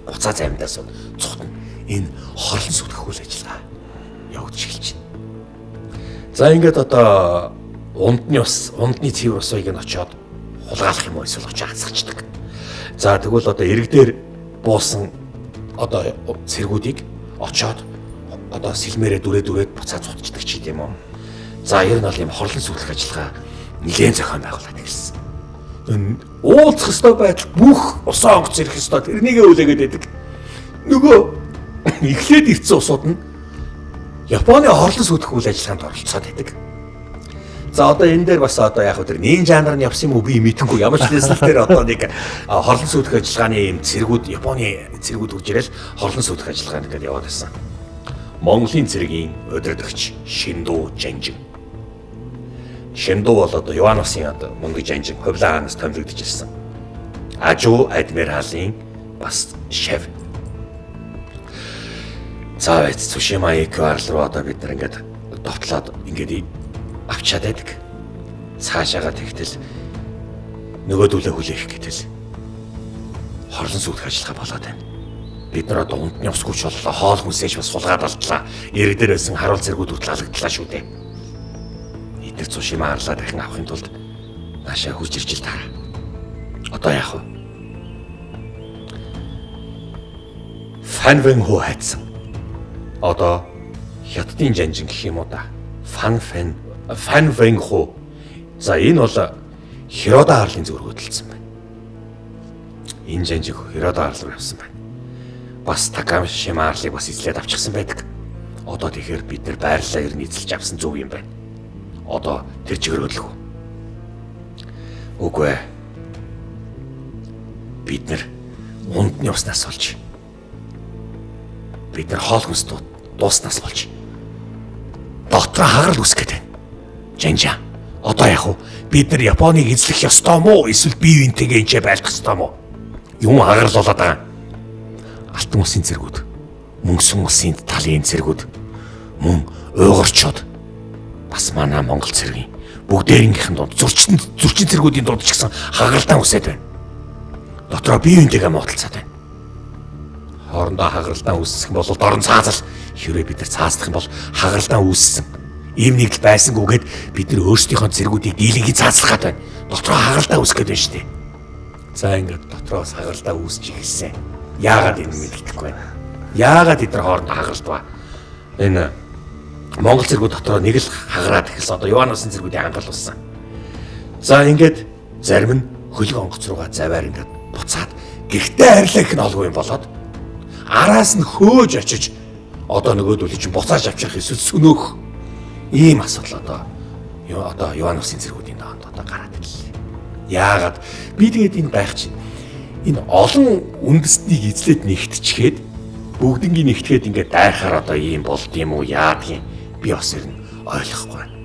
Буцаа завндаас цухтана. Энэ хорлон сүтгэх үйл ажиллагаа явагдаж эхэлж байна. За ингээд одоо ундны цэвэр усыг нь очиод хулгайлах юм уу эсвэл очиж хасчихдаг. За тэгвэл одоо иргэдээр буусан одоо цэргүүдийг очиод одоо сэлмээрээ дүрээд буцаа цутчихдаг ч гэдэм үү. За ер нь бол юм хорлон сүтгэх ажиллагаа нэлээд зохион байгуулад ирсэн. Уулзах ёстой байдал бүх усан онгоц ирэх ёстой тэрнийгээ үлээгээд байдаг. Нөгөө эхлээд ирсэн усууд нь Японы хорлон сүтгэх үйл ажиллагаанд оролцоод байдаг. За одоо энэ дээр бас одоо яг тэр нин жанр нь явсан юм уу би мэдэнгүй ямар ч нэслэл дээр одоо нэг хорлон сүтгэх ажиллагааны юм цэргүүд Японы цэргүүд үрж ирэл хорлон сүтгэх ажиллагаанд ингээд яваад байсан. Монголын цэргийн удирдагч Шиндүү Жанжин. Шиндүү бол одоо Юаносын одоо мөнгө Жанжин Хувлаа хаанаас томилогдож ирсэн. Ажуу адмиралын бас шеф. За байц Цушима Ику арал руу одоо бид нар ингээд довтлоод ингээд авчаад байдаг. Цаашаага тэгтэл нөгөөдөлөө хүлээх гэтэл хорлон сүтгэх ажиллагаа болоод байна. Бид нар одоо ундны усгүйч боллоо, хоол хүнсэж бас сулгаад алдлаа. Ирэг дээр байсан харуул зэргүүд хүртэл алагдлаа шүү дээ. Эдгээр Цушима арлаа дахин авахын тулд наашаа хурж ирж л таараа. Одоо яах вэ? Фанвэн хуу хайцсан. Одоо хятадын Жанжин гэх юм уу да. Фанвэн хуу. За энэ бол Хирода арлын зүрх хөдөлсөн байна. Энэ Жанжин Хирода арал руу явсан байна. Бас Такашима арлыг бас эзлээд авчихсан байдаг. Одоо тэгэхээр бид нар байрлалаа ер нь эзэлж авсан зөв юм байна. Одоо тэр чигээр хөдлөх үү? Үгүй ээ. Бид нар ундны уснаас олж бид нар хоол хүнс дууснаас болж дотроо хагарал үсгээд байна. Жанжа. Одоо яг уу бид нар Японыг эзлэх ёстой мó эсвэл бие биентэйгээ энэ байлгах ёстой мó? Юм хагарал болоод байгаа. Алтан улсын цэргүүд, мөнгсөн улсын талын цэргүүд, мөн уйгурчууд бас манай Монгол цэргийн бүгдээрийнхэн дунд зөрчин цэргүүдийн дунд ч гэсэн хагаралтай үсээд байна. Дотроо бие биентэйгээ муудалцаад байна. Хоорондоо хагаралтай үүсэх юм бол дорн цаазал хэрвээ бид нар цаасдах юм бол хагаралтай үүссэн. Ийм нэгдэл байсангүйгээд бид нар өөрсдийнхөө цэргүүдийг дийлэнхий цаазлахад байна. Дотроо хагаралтай үүсэх гээд байна шүү дээ. За ингээд дотроос хагаралтай үүсч ирсэн. Яагаад энэ мэддэхгүй байна? Яагаад эдгээр хоорондоо хагаралтай ба? Энэ Монгол цэргүүд дотроо нэг л хагараад ихсэн. Одоо Юаносын цэргүүдийн хангалуулсан. За ингээд зарим нь хөлөг онгоц руугаа заваар ингээд буцаад гэртээ харьлах нь олгүй юм болоод араас нь хөөж очиж одоо нөгөөдөл чинь буцааж авчих эсвэл сүнөөх ийм асуудал одоо Юаносын цэргүүдийн доонд одоо гараад ирлээ. Яагаад би тэгээд энэ байх чинь энэ олон үндэстнийг эзлээд нэгтчихэд бүгднийг нэгтгэхэд ингээд дайхаар одоо ийм болд юм уу яадгийн би бас ер нь ойлгохгүй байна.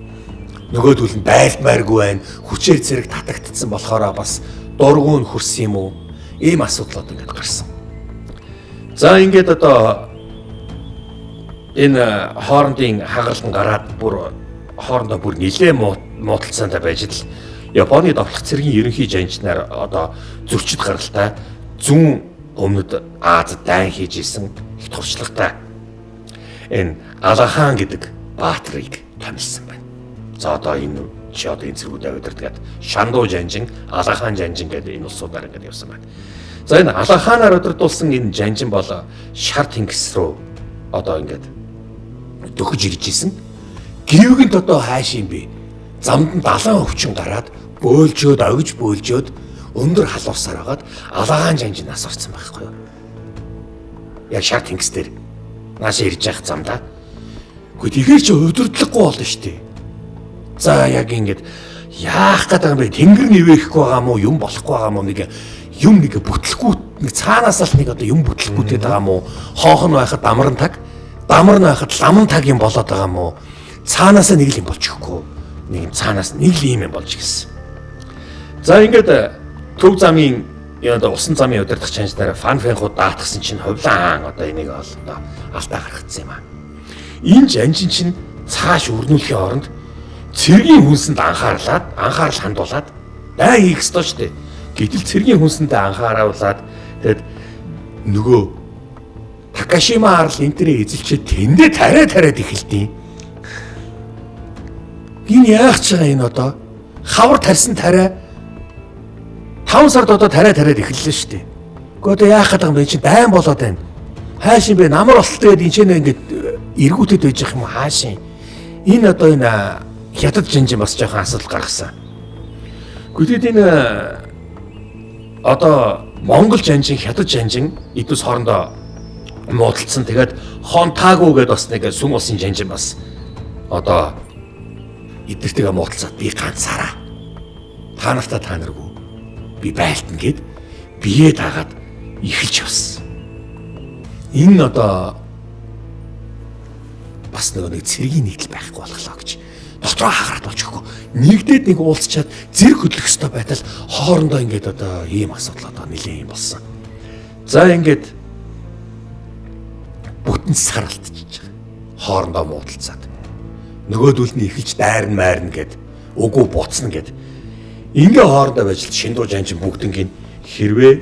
Нөгөөдөл нь байлмааргүй байна. Хүчээр зэрэг татагдсан болохоор бас дургуун хөрсөн юм уу? Ийм асуудлууд ингээд гарсан. За ингээд одоо энэ хоорондын хагаралтан гараад хоорондоо бүр нэлээд муудалцаантай байж л Японы довтлох цэргийн ерөнхий жанчнаар одоо зөрчид гаралтай зүүн өмнөд Азад дайн хийж исэн их туршлагатай энэ Алахан гэдэг баатрыг томилсон байна. За одоо энэ энэ цэргүүдээ удирдгаад Шандуу жанжин, Алахан жанжин гэдэг энэ улсуудаар ингээд явсан байна. За энэ Алаханаар удирдуулсан энэ жанжин бол шар тэнгис рүү одоо ингээд дөхөж ирж исэн. Гівгэнд одоо хааш юм бэ? Замд нь далайн өвчин гараад бөөлжөөд огж бөөлжөөд өндөр халуусаар хагаад Алахан жанжинаас орсон байхгүй юу? Яг шар тэнгис дээр нааш ирж явах замдаа. Гэхдээ тэгэхээр чи удирдлахгүй болно шүү дээ. За яг ингэж яах гэдэг юм бэ? Тэнгэр нэвэхгүй байгаа мó юм болохгүй байгаа мó нэг бүтлэхгүй нэг цаанаас л нэг одоо юм бүтлэхгүйтэй байгаа мó хоохон байхад дамар нь байхад лам таг юм болоод байгаа мó цаанаас нэг л юм болчихгүй нэг цаанаас нэг л юм болж гисэн. За ингээд төв замын одоо усан замын удирдах чанчнараа фанфэнхууд даатгсан чинь хувлаан одоо энийг одоо алдаа гаргацсан юм аа. Энэ жанжин чинь цааш өрнүүлэхийн оронд цэргийн хүнсэнд анхаарал хандуулад дай хийх ёстой шүү дээ. Гэтэл цэргийн хүнсэндээ анхааруулад тэгэд нөгөө Такашима арал энтрээ эзэлчээ тэндээ тариад эхэлдэг. Энэ яах ч байгаа энэ одоо хавар тарьсан тариа 5 сард одоо тариад эхэллээ шүү дээ. Гэхдээ одоо яах гэдэг юм бэ? Чи дайн болоод байна. Хааш юм бэ? Намар болтойд энэ ч ингээд эргүүтэд байж их юм хаашийн. Энэ одоо энэ хятад жанжин бас жоохон асуудал гаргасан. Гэхдээ энэ одоо Монгол жанжин, хятад жанжин эдгээс хоорондоо муудалцсан. Тэгээд Хонтагу гэдээ бас нэг сүм улсын жанжин бас одоо эдгэртэйгээ муудалцаад би ганцаараа та наргүй би байлтна гэд бие дагаад эхэлж явсан. Энэ одоо бас нэг цэргийн нэгдэл байхгүй болголоо гэж дотроо хагараад болчихгүй. Нэгдээд нэг уулзчаад зэрэг хөдлөх ёстой байтал хоорондоо ингээд одоо ийм асуудал одоо нэлээд юм болсон. За ингээд бүтэн сар алдчихж байгаа. Хоорондоо муудалцаад. Нөгөөдөл нь эхэлж дайрна гэд үгүй буцна гэд. Ингээ хоорондоо байж Шиндуу жанжин бүгднийг хэрвээ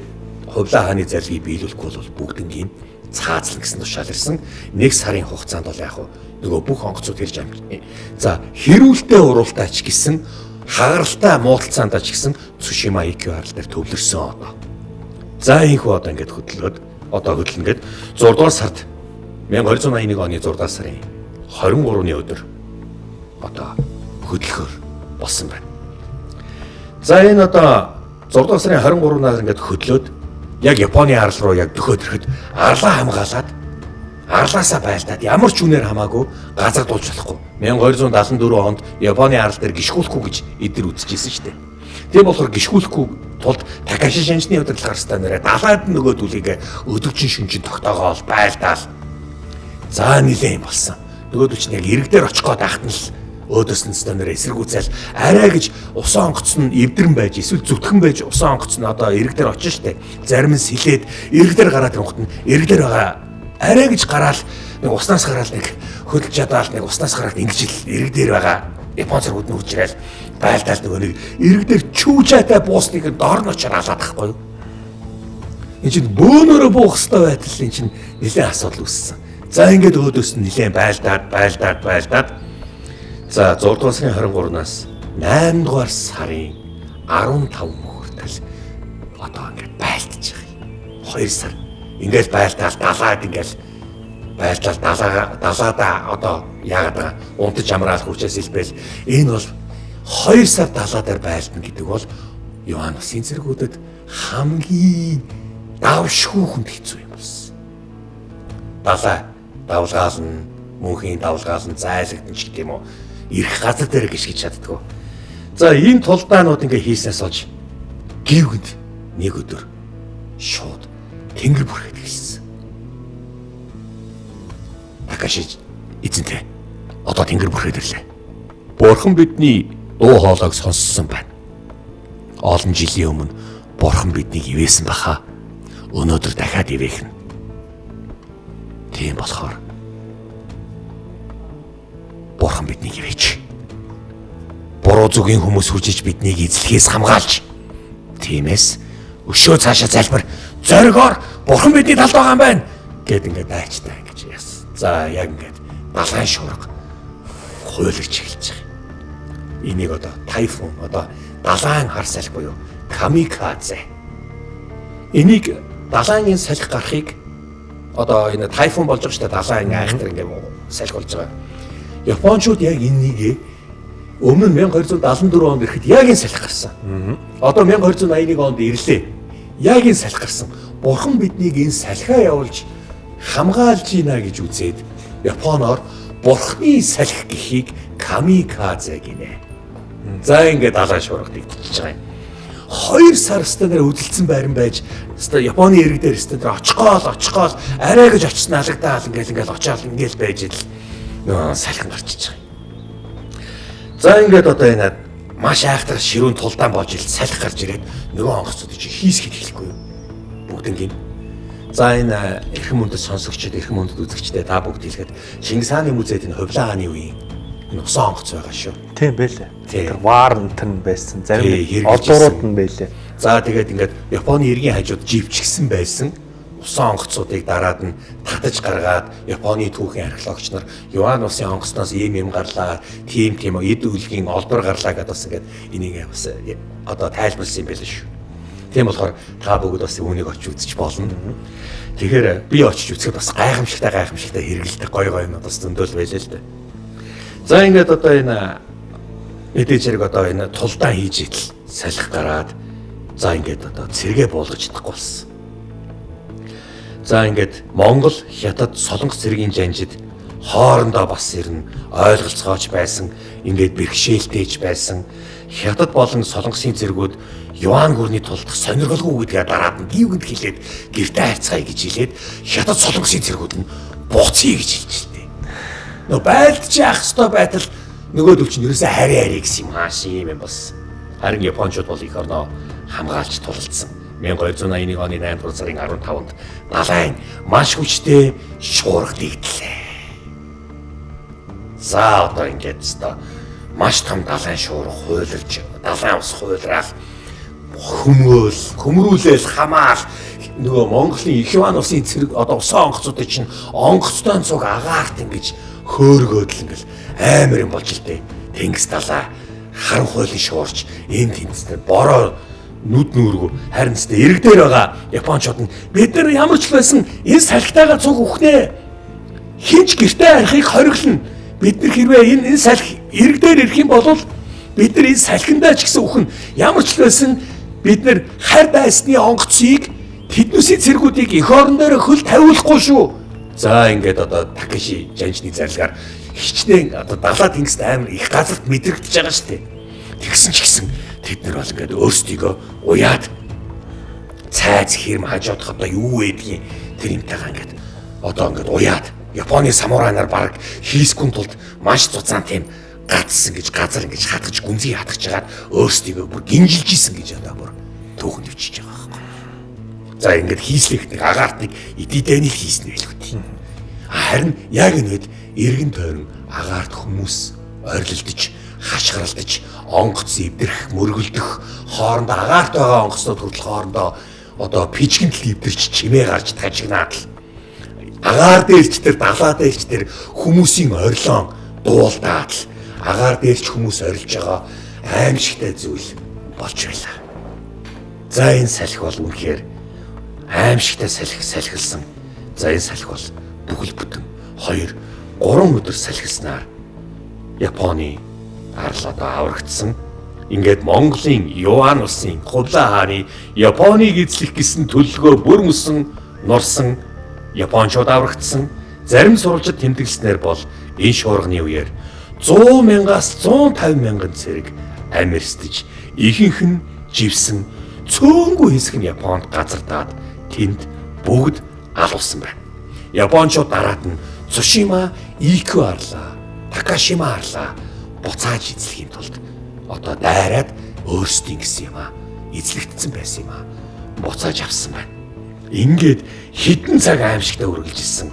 хувлаа хааны зарилгыг биелүүлэхгүй бол бүгднийг цаазлан гэсэн тушаал ирсэн. 1 сарын хугацаанд бол яг нөгөө бүх онгоцууд ирж амжина. За хэрүүлтэй уралдаач гэсэн хагаралтай муудалцаандаа ч гэсэн Цушима IQ арал дээр төвлөрсөн одоо. За ийхүү одоо ингээд хөдлөн гээд 6 дугаар сард 1281 оны 6 дугаар сарын 23-ны өдөр одоо хөдлөхөөр болсон байна. За энэ одоо 6 дугаар сарын 23-наас ингээд хөдлөөд яг Японы арал руу яг дөхөөд ирэхэд арлаа хамгаалаад арлаасаа байлдаад ямар ч үнээр хамаагүй газар дуулж болохгүй. 1274 онд Японы арал дээр гიშгүүлэхгүй гэж эдгээр үзчихсэн шүү дээ. Тийм болохоор гიშгүүлэхгүй тулд Такаши жанжны удирдлага гарстай нэрэ далаад нөгөөдүүлийг өдөгчин шүнжин тогтоогоол байлдаал За нилээн болсон. Нөгөөдөл чинь яг эрэг дээр очих гээд ахтан л өөдөөс нь станаар эсэргүүцэл арай гэж усан онгоцсон эвдэрэн байж эсвэл зүтгэн байж усан онгоцсон одоо эрэг дээр очиж штэ. Зарим нь сэлээд эрэг дээр гараад ирэнгут нь эрэг дээр байгаа арай гэж гараал нэг уснаас гараал нэг хөдөлж чадаал нэг уснаас гараад ингэж л эрэг дээр байгаа Япон зэргүүд нь үржирэл байлдаал нөгөө нэг эрэг дээр чүүжаатай буусныг доор нь очоод алаад тахгүй юу? Энд чинь бөөнөрөө буух хэрэгтэй байтал энэ чинь нэлээд асуудал үүссэн. За ингээд өөдөөс нь нэлээд байлдаад за 6 дугаар сарын 23-наас 8 дугаар сарын 15 хүртэл одоо ингээд байлдаж байгаа. 2 сар ингээд байлдаал далаад ингээд байлдаал далаада одоо яагаад байгаа унтаж амраал хүчээс илбэл энэ бол 2 сар далаадаар байлдана гэдэг бол Йоаннесийн зэргүүдэд хамгийн давшгүй хүнд хэцүү юм болсон. Далаа давлгаална, мөнхийн давлгаална, зайлагдсан ч гэдэм үү ирэх газар дээр гიშгэж чаддгүй. За энэ тулдаанууд ингээ хийснээс болж гівгэнд нэг өдөр шууд тэнгэр бүрхээд гэлсэн. Такаши эзэнтэй одоо тэнгэр бүрхээд ирлээ. Бурхан бидний дуу хоолойг сонссон байна. Олон жилийн өмнө Бурхан биднийг ивээсэн баха. Өнөөдөр дахиад ивэхнэ. Тийм болохоор Бурхан биднийг ивэж. Буруу зүгийн хүмүүс хүчиж биднийг эзлэхээс хамгаалж. Тиймээс өшөө цаашаа залбир зоригоор Бурхан бидний талд байгаа юм байна гэд ингээд дайчтай гэж яасан. За яг ингээд далайн шуурга хуйлж эхэлж байгаа. Энийг одоо тайфун одоо далайн хар салхи буюу камикадзе. Энийг далайн салхи гарахыг одоо энэ тайфун болж байгаа шүү дээ. Далайн айхтар ингээд салхи болж байгаа. Япончууд яг энэнийг өмнө нь 1274 онд ирэхэд яг энэ салхи гарсан. Одоо 1281 онд ирлээ. Яг энэ салхи гарсан. Бурхан биднийг энэ салхиа явуулж хамгаалж ийна гэж үзээд Японоор Бурханы салхи гэхийг камикадзе гинэ. За ингээд далайн шуурга дэгдчихэж байгаа юм. 2 сар станаар үдэлцэн байран байж Японы ирэг дээр станаар очихгоол арай гэж очсон алгадаал ингээл очиал ингээл байж ил салхин гарчиж байгаа. За ингээд одоо энэ маш айхтар ширүүн тулдаан болж ил салхи гарч ирээд нөгөө онгоцууд чи хийсгэд хэлэхгүй юу? Бүгднийг. За энэ эрхэм мөндөд сонсогчдод эрхэм мөндөд үзэгчдээ та бүгд хэлэхэд Чингис хааны музейд энэ Хувлаа хааны үеийн энэ усан онгоц байгаа шүү. Тийм байлээ. Тэр ваарнт нь байсан. Зарим олдуурууд нь байлээ. За тэгээд ингээд Японы иргэн хажууд живчгсэн байсан усан онгоцуудыг дараад нь татаж гаргаад Японы түүхийн археологч нар Йоаннесийн онгоцноос ийм гарлаа, тийм эд үлгийн олбор гарлаа гэдээ бас ингээд энийг бас одоо тайлбарласан юм байл шүү. Тийм болохоор та бүгд бас үүнийг очиж үзэж болно. Тэгэхээр би очиж үзэхэд бас гайхамшигтай хэрэгэлдэг гоё юмнууд бас зөндөл байлаа л дээ. За ингээд одоо энэ мэдээж хэрэг одоо энэ тулдаан хийж идэл салхи гараад за ингээд одоо цэргээ буулгаж чадахгүй болсон. За ингээд Монгол, Хятад, Солонгос цэргийн жанжид хоорондоо бас ирнэ ойлголцоогооч байсан, ингээд бэрхшээлтэйч байсан. Хятад болон Солонгосын цэргүүд юан гүрний тулдах сонирхолгүй гэдгээ дараад нь гівгэнд хэлээд гэртээ хайцгаая гэж хэлээд Хятад Солонгосын цэргүүд нь буцъя гэж хэлж штэ. Нөө байлдаж яах ёстой байтал нөгөөдөл чинь ерөөсөө хари гэсэн юм хааш юм болсон. Харин Япончууд бол их орноо хамгаалж тулалдсан. 1281 оны 8 дугаар сарын 15-нд далайн маш хүчтэй шуурга дэгдлээ. За одоо ингээд өстой маш том далайн шуурга хуйлж, далайн ус хуйлраал, хөмрүүлэл хамаал нөгөө Монголын их Иван усын цэрэг одоо усан онгоцуудыг чинь онгоцтой цуг агаарт ингэж хөөргөөд л ингээл амар юм болж л дээ. Тэнгис далаа харан хуйлын шуурч энэ тэнцтэй бороо нүд нүүргүү харин ч эрэг дээр байгаа Япончууд нь бид нар ямар ч байсан энэ салхитайгаа цуг үхнэ. Хинч гэртээ арихыг хориглоно. Бид нар хэрвээ энэ салхи эрэг дээр ирэх юм бол бид нар энэ салхиндаа ч гэсэн үхэн. Ямар ч байсан бид нар харь дайсны онгоцыг тэднүүсийн цэргүүдийг эх орон дээр хөл тавиулахгүй шүү. За ингээд одоо Такаши жанжны зарлагаар хичнээн одоо далаа тэнгист амар их газарт мэдрэгдэж байгаа шүү дээ. Тэгсэн ч гэсэн тэд нар бол ингээд өөрсдийгөө уяад цайз хэрэм хажуудах одоо юу байдгийг тэр юмтайгаа ингээд одоо ингээд уяад Японы самурайнаар баг хийсгүн тулд маш цуцаан тийм гацсан гэж газар ингэж хатгаж гүнзгий хатгаж жагаад өөрсдийгөө бүр гинжилж исэн гэж одоо бүр түүхэнд өвчиж байгаа байхгүй. За ингэж хийслэх нэг агаарт нэг эдидэнил хийсэн байлгүй. Харин яг энэд эргэн тойрон агаарт хүмүүс ойрлолдож, хашгиралдаж, онгоц эвдэрх, мөргөлдөх, хоорондоо агаарт байгаа онгоцнууд хүртэл хоорондоо одоо пижгэнтэл эвдэрч чимээ гарч тажигнаад л агаар дээрч тэр далаа дээрч тэр хүмүүсийн орилон дуулдаад л агаар дээрч хүмүүс орилж байгаа аимшигтай зүйл болж байлаа. За энэ салхи бол үнэхээр аимшигтай салхилсан. За энэ салхи бол бүхэл бүтэн 2-3 өдөр салхилснаар Японы арал одоо аврагдсан. Ингээд Монголын Юан улсын Хувлаа хааны Японыг эзлэх гэсэн төлөвлөгөө бүр мөсөн нурсан Япончууд аврагдсан. Зарим сурвалжид тэмдэглэснээр бол энэ шуурганы үеэр 100 мянгаас 150 мянган цэрэг амьэрсдэж ихэнх нь живсэн цөөнгүй хэсэг нь Японд газардаад тэнд бүгд алуулсан байна. Япончууд дараад нь Цушима, Ику арлаа, Такашима арлаа буцааж эзлэхийн тулд одоо дайраад өөрсдийн гэсэн юм эзлэгдсэн байсан юм буцааж авсан байна. Ингээд хідэн цаг аимшигтай үргэлжилсэн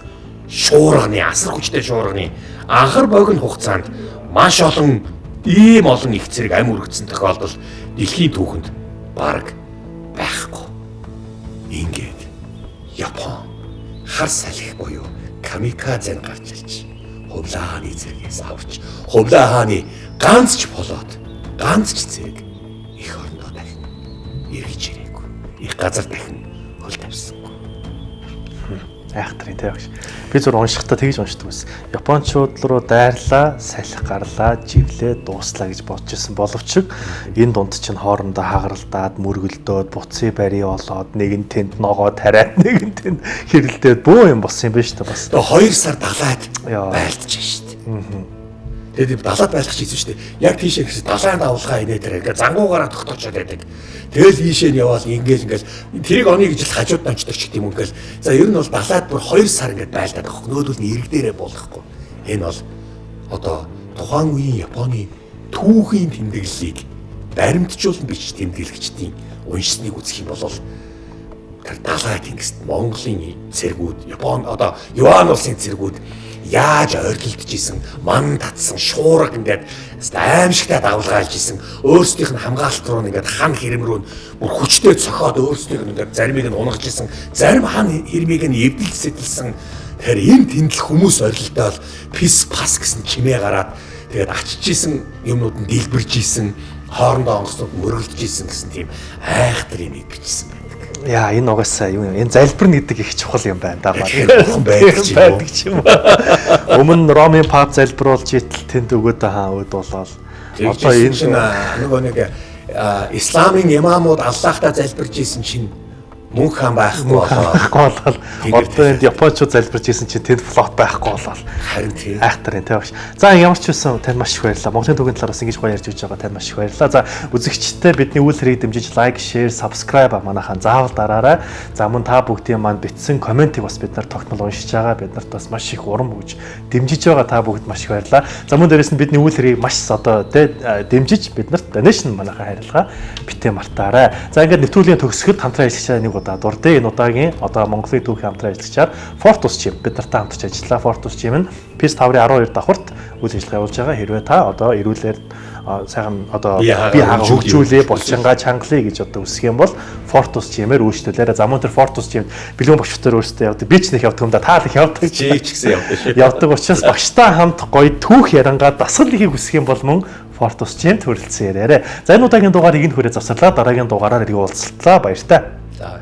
шуурганы асар хүчтэй шуурганы анхар богино хугацаанд маш олон ийм олон их зэрэг ам үргэлжсэн тохиолдол дэлхийн түүхэнд бараг байхгүй. Ингээд Япон хар салхи буюу камикадзен гарч ирж Хувлаа хааны зэрэгээс авч Хувлаа хааны ганц ч болоод ганц ч зэрэг их орондоо дахин эргэж ирээгүй. Их газар дахин хөл тавьсангүй. Айхтрын тавьж. Би зур уншихтаа тэгж уншдаг байсан. Япончууд руу дайрлаа, салхи гарлаа, живлээ, дууслаа гэж бодож ирсэн боловч энэ дунд чинь хоорондоо хагаралдаад, мөргөлдөөд, буцын барий олоод, нэг нь тэнд ногоо тариад, нэг нь тэнд хэрэлдээд бөө юм болсон юм байна шүү дээ бас. Тэгээ 2 сар далайд байлдаж шүү дээ. Тэгээд далаад байлгах хийсэн шүү дээ. Яг тийшээ гэсэн далайн давлгаа инээдэр ингээ зангуугаараа тогтоочод байдаг. Тэгэл ийшээ нь яваал ингээл тэрийг оны гэж л хажууд дамждаг ч гэдэм юм ингээл. За ер нь бол далаад бүр 2 сар ингээ байлдаад авах. Нөөдөл нь ирэг дээрээ болгохгүй. Энэ бол одоо тухайн үеийн Японы түүхийн тэмдэглэлийг баримтжуулан бич тэмдэглэгчдийн уншсныг үзэх юм бол тэр далай тэнгист Монголын цэргүүд, Япон одоо Юан улсын цэргүүд яаж ойрлолдож исэн, ман татсан, шуурга ингээд аимшигтай давлгаалж исэн, өөрсдийнх нь хамгаалалт руу ингээд хан хэрэм рүү бүр хүчтэй цохоод өөрсдийнх нь ингээд заримыг нь унгаж исэн, зарим хан хэрмийг нь эвдэлж сэтэлсэн. Тэгэхээр энэ тэмдэл хүмүүс ойрлолдоод пис пас гэсэн чимээ гараад тэгээд ачиж исэн юмнууд нь дэлбэрж исэн, хоорондоо онгоцнууд мөргөлдөж исэн гэсэн тийм айхтрын нэг бичсэн байна. Яа энэ угаасаа юу юм. Энэ залбир гэдэг их чухал юм байна. Даа байдаг ч юм. Өмнө Ромын пап залбируулж итэл тэнд өгөөд хаа өд болоод одоо энэ чинь нөгөө нэг исламын имамууд Аллахтаа залбирж исэн чинь мөнх хаан байхгүй болоод одоо энд Япончууд залбирж исэн чинь тэнд флот байхгүй болоод харин тийм айхтарын тавьж. За ямар ч байсан тань маш их баярлалаа. Монголын түүхийн талаараас ингэж гоё ярьж өгч байгаа тань маш их баярлалаа. За үзэгчдээ бидний үйл хэрийг дэмжиж лайк, шеэр, subscribe манайхаа заавал дараарай. За мөн та бүгдийн маань бичсэн комментиг бас бид нар тогтмол уншиж байгаа. Бид нарт бас маш их урам өгж дэмжиж байгаа та бүгд маш их баярлалаа. За мөн дээрэс нь бидний үйл хэрийг маш одоо дэмжиж бид нарт donation манайхаа харилцаа битээ мартаарай. За ингээд нэвтрүүлгийн төгсгөд хамтран ажиллаж нэг удаа дурдъя. Энэ удаагийн одоо Монголын түүхийн хамтран ажиллагчаар Fortus Gym бид нартай хамтарч ажиллаа. Fortus Gym нь PIS 5-12 давхурт үйл ажиллагаа явуулж байгаа. Хэрвээ та одоо эрүүлэр сайхан одоо би хаа хөгжүүлээ, булчингаа чангалъя гэж одоо үсэх юм бол Fortus Gym-ээр үйлчлүүлээрэй. За мөн тэр Fortus Gym бэлэн багштар өөрсдөө явдаг. Би ч нэг явдаг юм да. Та их явдаг. Чи ч гэсэн явдаг шүү. Явдаг учраас багштай хамт гоё түүх ярангаа дасгал ихийг үсэх юм бол мөн Fortus Gym төрөлцсөн яриарэ. За энэ удаагийн дугаарыг энэ хүрээ завсарлаа. Дараагийн дугаараар иргэн уулзлаа. Баяртай. За